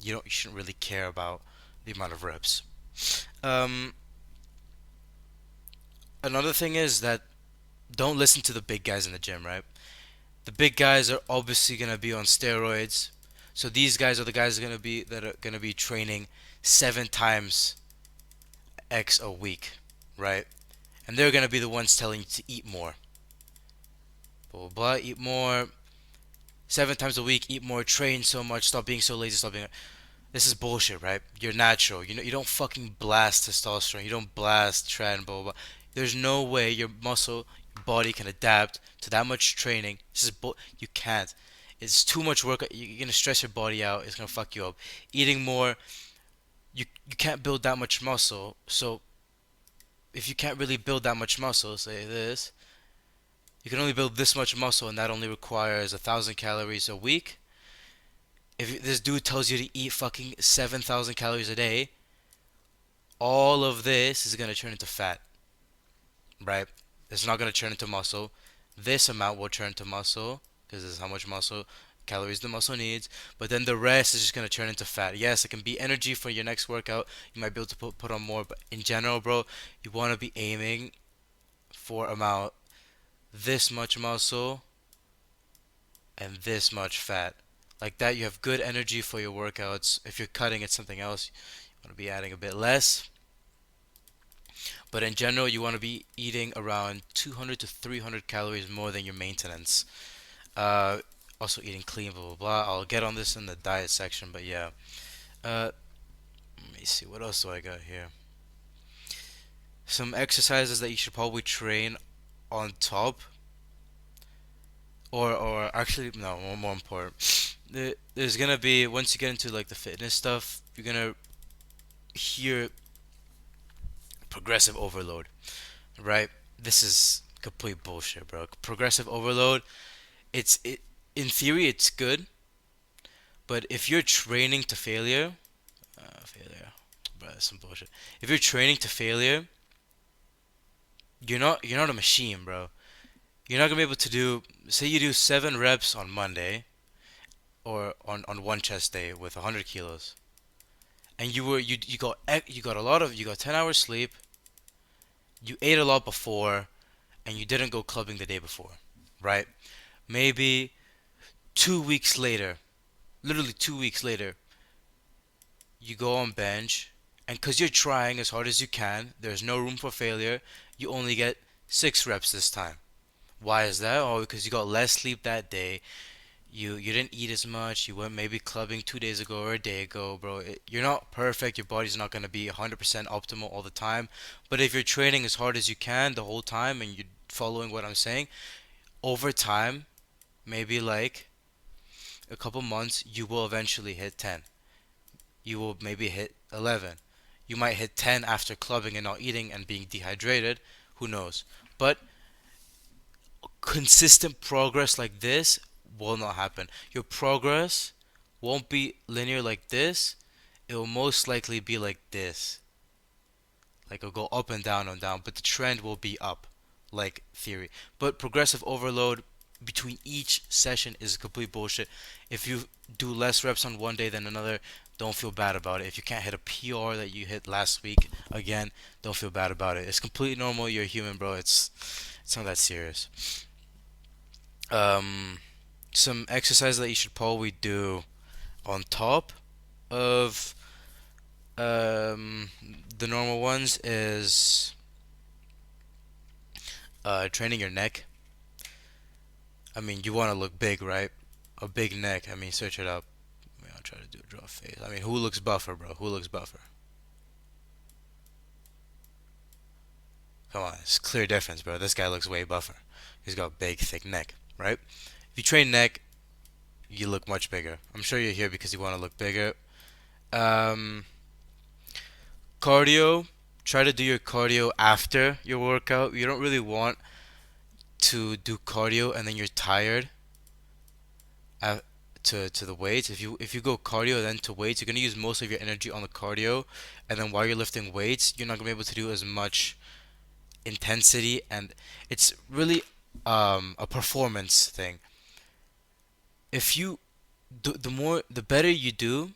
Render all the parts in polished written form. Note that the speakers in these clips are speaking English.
You shouldn't really care about the amount of reps. Um, Another thing is that don't listen to the big guys in the gym, right? The big guys are obviously gonna be on steroids. So these guys are the guys that are gonna be training 7 times X a week, right? And they're gonna be the ones telling you to eat more. Blah blah blah. Eat more. 7 times a week. Eat more. Train so much. Stop being so lazy. Stop being. This is bullshit, right? You're natural. You don't fucking blast testosterone. You don't blast tren. Blah blah blah. There's no way your your body can adapt to that much training. You can't. It's too much work. You're gonna stress your body out. It's gonna fuck you up. Eating more. You can't build that much muscle. So if you can't really build that much muscle, say this, you can only build this much muscle, and that only requires 1,000 calories a week. If this dude tells you to eat fucking 7,000 calories a day, all of this is gonna turn into fat, right? It's not gonna turn into muscle. This amount will turn to muscle because this is how much muscle calories the muscle needs. But then the rest is just gonna turn into fat. Yes, it can be energy for your next workout. You might be able to put on more, but in general, bro, you want to be aiming for amount this much muscle and this much fat. Like that, you have good energy for your workouts. If you're cutting, it's something else. You want to be adding a bit less. But in general, you want to be eating around 200 to 300 calories more than your maintenance. Uh, Also eating clean, blah blah blah. I'll get on this in the diet section, but yeah. Uh, Let me see. What else do I got here? Some exercises that you should probably train on top, or actually, no, more important. There's gonna be once you get into like the fitness stuff, you're gonna hear progressive overload, right? This is complete bullshit, bro. Progressive overload, it in theory it's good, but if you're training to failure, bro, that's some bullshit. If you're training to failure, you're not a machine, bro. You're not gonna be able to do. Say you do 7 reps on Monday or on one chest day with 100 kilos, and you got 10 hours sleep. You ate a lot before, and you didn't go clubbing the day before, right? Maybe 2 weeks later, literally 2 weeks later, you go on bench, and because you're trying as hard as you can, there's no room for failure. You only get 6 reps this time. Why is that? Oh, because you got less sleep that day. You didn't eat as much. You went maybe clubbing 2 days ago or a day ago, bro. You're not perfect. Your body's not gonna be 100% optimal all the time. But if you're training as hard as you can the whole time and you're following what I'm saying, over time, maybe like a couple months, you will eventually hit 10. You will maybe hit 11. You might hit 10 after clubbing and not eating and being dehydrated. Who knows? But consistent progress like this will not happen. Your progress won't be linear like this. It will most likely be like this. Like it'll go up and down, but the trend will be up, like theory. But progressive overload between each session is complete bullshit. If you do less reps on one day than another, don't feel bad about it. If you can't hit a PR that you hit last week, again, don't feel bad about it. It's completely normal. You're a human, bro. It's not that serious. Um, some exercise that you should probably do on top of um, the normal ones is training your neck. I mean, you want to look big, right? A big neck. I mean, search it up. I mean, I'll try to draw a face. I mean, who looks buffer, bro? Who looks buffer? Come on, it's a clear difference, bro. This guy looks way buffer. He's got a big, thick neck, right? If you train neck, you look much bigger. I'm sure you're here because you want to look bigger. Um, Cardio. Try to do your cardio after your workout. You don't really want to do cardio and then you're tired uh, to the weights. If you go cardio then to weights, you're gonna use most of your energy on the cardio, and then while you're lifting weights, you're not gonna be able to do as much intensity, and it's really a performance thing. If you the better you do,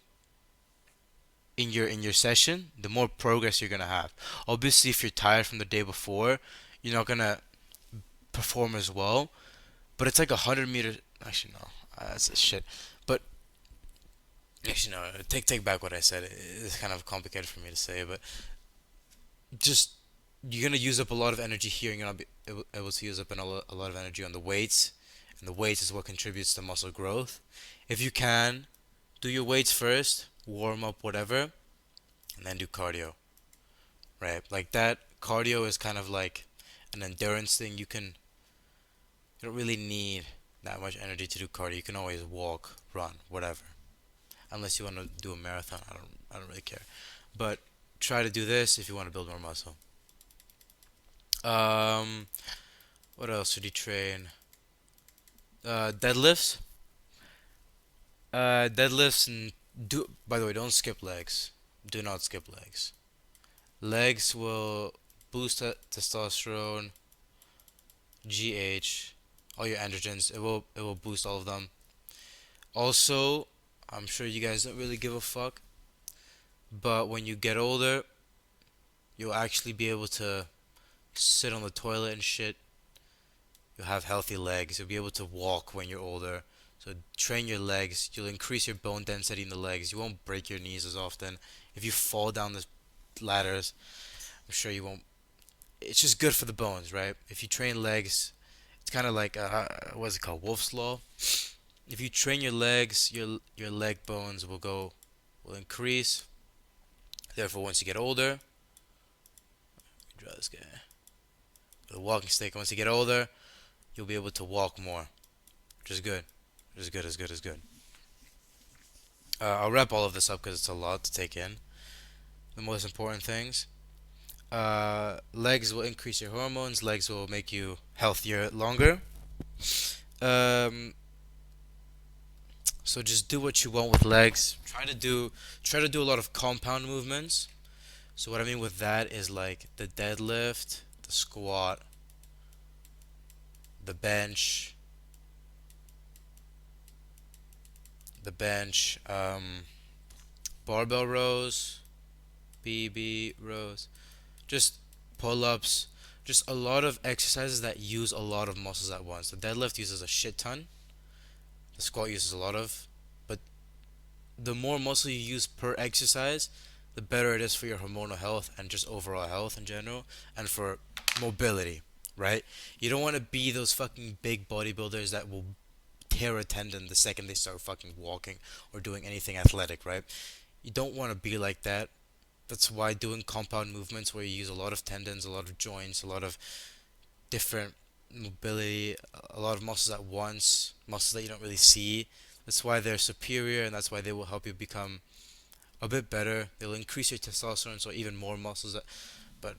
in your session, the more progress you're gonna have. Obviously, if you're tired from the day before, you're not gonna perform as well. But it's like 100 meters. Actually, no, that's a shit. But actually, no. Take back what I said. It's kind of complicated for me to say, but just you're gonna use up a lot of energy here, and you're not be able to use up a lot of energy on the weights, and the weights is what contributes to muscle growth. If you can, do your weights first, warm up, whatever, and then do cardio. Right, like that. Cardio is kind of like an endurance thing. You don't really need that much energy to do cardio. You can always walk, run, whatever. Unless you want to do a marathon, I don't really care. But try to do this if you want to build more muscle. Um, what else should you train? Deadlifts. Deadlifts and do. By the way, don't skip legs. Do not skip legs. Legs will boost testosterone, GH, all your androgens. It will boost all of them. Also, I'm sure you guys don't really give a fuck, but when you get older, you'll actually be able to sit on the toilet and shit. You'll have healthy legs. You'll be able to walk when you're older. So train your legs. You'll increase your bone density in the legs. You won't break your knees as often. If you fall down the ladders, I'm sure you won't. It's just good for the bones, right? If you train legs, it's kind of like what's it called, Wolf's Law. If you train your legs, your leg bones will increase. Therefore, once you get older, draw this guy. The walking stick. Once you get older, you'll be able to walk more, which is good. Which is good. Is good. Is good. I'll wrap all of this up because it's a lot to take in. The most important things. Legs will increase your hormones. Legs will make you healthier longer. Um, so just do what you want with legs. Try to do a lot of compound movements. So what I mean with that is like the deadlift, the squat, the bench, barbell rows, BB rows, just pull-ups, just a lot of exercises that use a lot of muscles at once. The deadlift uses a shit ton. The squat uses a lot of, but the more muscle you use per exercise, the better it is for your hormonal health and just overall health in general, and for mobility, right? You don't want to be those fucking big bodybuilders that will tear a tendon the second they start fucking walking or doing anything athletic, right? You don't want to be like that. That's why doing compound movements where you use a lot of tendons, a lot of joints, a lot of different mobility, a lot of muscles at once, muscles that you don't really see. That's why they're superior, and that's why they will help you become a bit better. They'll increase your testosterone, so even more muscles. But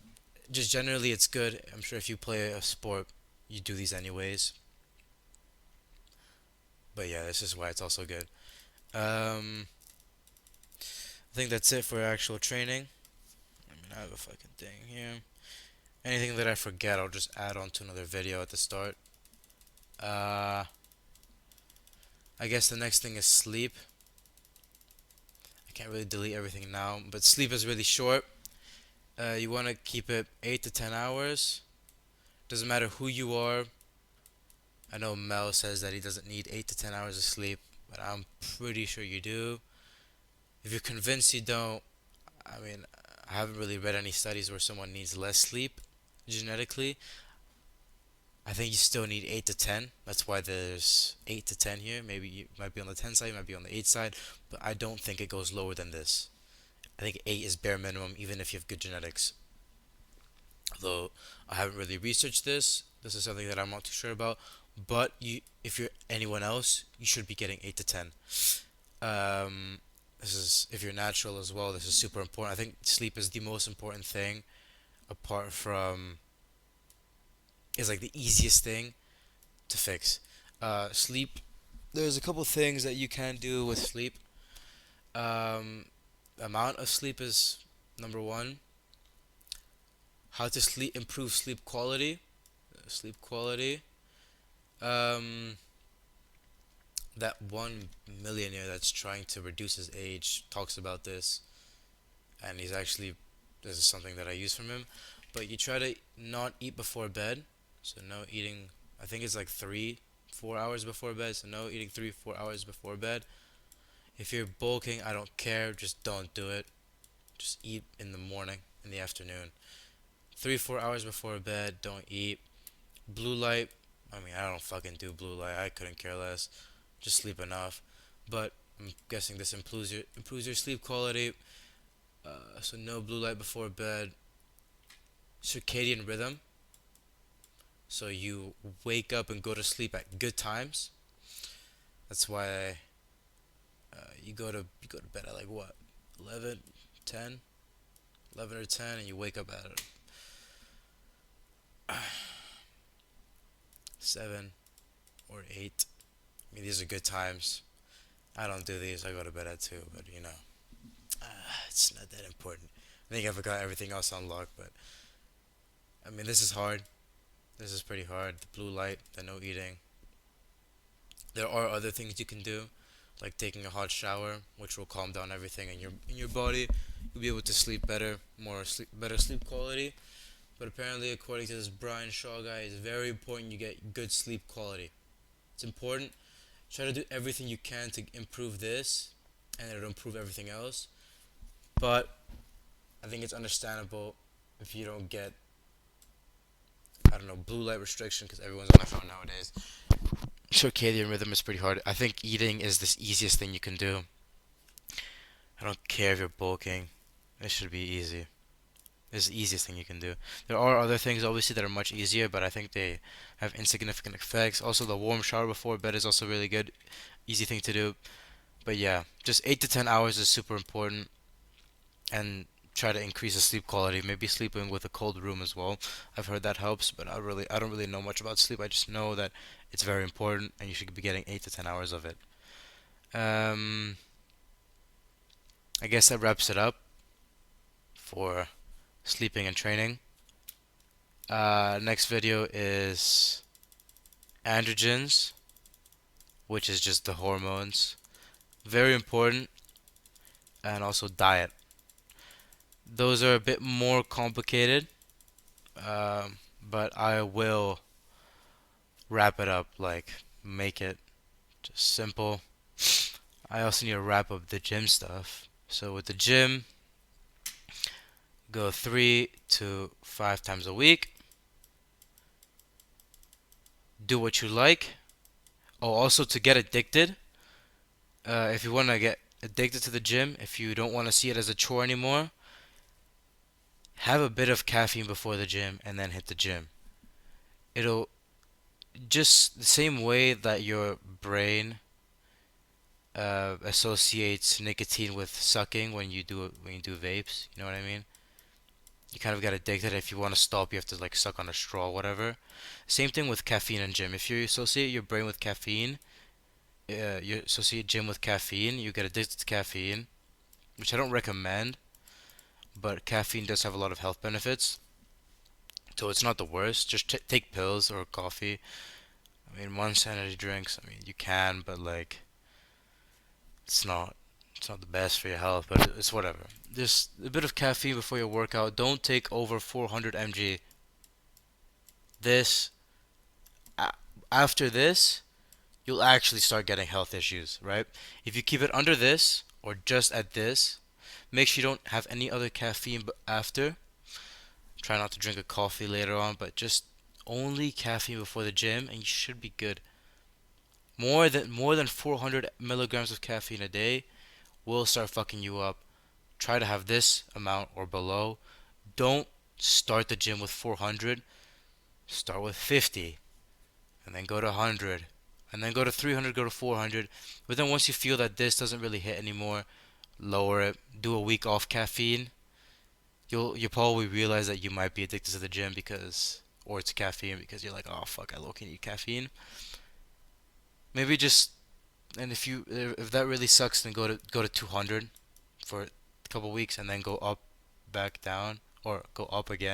just generally, it's good. I'm sure if you play a sport, you do these anyways. But yeah, this is why it's also good. I think that's it for actual training. I mean, I have a fucking thing here. Anything that I forget, I'll just add on to another video at the start. Uh, I guess the next thing is sleep. I can't really delete everything now, but sleep is really short. You want to keep it 8 to 10 hours. Doesn't matter who you are. I know Mel says that he doesn't need 8 to 10 hours of sleep, but I'm pretty sure you do. If you're convinced you don't, I mean, I haven't really read any studies where someone needs less sleep genetically. I think you still need 8 to 10. That's why there's 8 to 10 here. Maybe you might be on the 10 side, you might be on the 8 side, but I don't think it goes lower than this. I think 8 is bare minimum, even if you have good genetics. Though I haven't really researched this. This is something that I'm not too sure about. But if you're anyone else, you should be getting 8 to 10. This is if you're natural as well. This is super important. I think sleep is the most important thing, apart from is like the easiest thing to fix. Sleep. There's a couple things that you can do with sleep. Um, Amount of sleep is number one. How to sleep, improve sleep quality. Sleep quality. Um, that one millionaire that's trying to reduce his age talks about this. and he's actually, this is something that I use from him. But you try to not eat before bed, so no eating. I think it's like 3, 4 hours before bed. So no eating 3, 4 hours before bed. If you're bulking, I don't care. Just don't do it. Just eat in the morning, in the afternoon. 3, 4 hours before bed, don't eat. Blue light. I mean, I don't fucking do blue light. I couldn't care less. Just sleep enough. But I'm guessing this improves your sleep quality. So no blue light before bed. Circadian rhythm. So you wake up and go to sleep at good times. That's why you go to bed at like what, 11, 10, 11 or 10, and you wake up at 7 or 8. I mean, these are good times. I don't do these. I go to bed at 2, but it's not that important. I think I forgot everything else on lock, but I mean, this is hard. This is pretty hard. The blue light, the no eating. There are other things you can do, like taking a hot shower, which will calm down everything in your body. You'll be able to sleep better, better sleep quality. But apparently, according to this Brian Shaw guy, it's very important you get good sleep quality. It's important. Try to do everything you can to improve this, and it'll improve everything else. But I think it's understandable if you don't get, I don't know, blue light restriction because everyone's on their phone nowadays. Circadian rhythm is pretty hard. I think eating is the easiest thing you can do. I don't care if you're bulking. It should be easy. It's the easiest thing you can do. There are other things obviously that are much easier, but I think they have insignificant effects. Also, the warm shower before bed is also really good. Easy thing to do. But yeah, just 8 to 10 hours is super important, and try to increase the sleep quality. Maybe sleeping with a cold room as well. I've heard that helps, but I don't really know much about sleep. I just know that it's very important and you should be getting 8 to 10 hours of it. Um I guess that wraps it up for sleeping and training. Next video is androgens, which is just the hormones. Very important, and also diet. Those are a bit more complicated, but I will wrap it up, like make it just simple. I also need to wrap up the gym stuff. So with the gym, go 3 to 5 times a week. Do what you like. Oh, also to get addicted, if you want to get addicted to the gym, if you don't want to see it as a chore anymore, have a bit of caffeine before the gym and then hit the gym. It'll just the same way that your brain associates nicotine with sucking when you do vapes. You know what I mean? You kind of get addicted. If you want to stop, you have to like suck on a straw, whatever. Same thing with caffeine and gym. If you associate your brain with caffeine, you associate gym with caffeine, you get addicted to caffeine, which I don't recommend. But caffeine does have a lot of health benefits, so it's not the worst. Just take pills or coffee. I mean, Monster energy drinks. I mean, you can, but like, it's not. It's not the best for your health, but it's whatever. Just a bit of caffeine before your workout. Don't take over 400 mg. This a- After this, you'll actually start getting health issues, right? If you keep it under this or just at this, make sure you don't have any other caffeine after. Try not to drink a coffee later on, but just only caffeine before the gym, and you should be good. More than 400 milligrams of caffeine a day will start fucking you up. Try to have this amount or below. Don't start the gym with 400. Start with 50, and then go to 100, and then go to 300, go to 400. But then once you feel that this doesn't really hit anymore, lower it. Do a week off caffeine. You'll probably realize that you might be addicted to the gym because, or to caffeine, because you're like, oh fuck, I low key need caffeine. Maybe just, and if that really sucks, then go to 200 for a couple weeks, and then go up, back down, or go up again.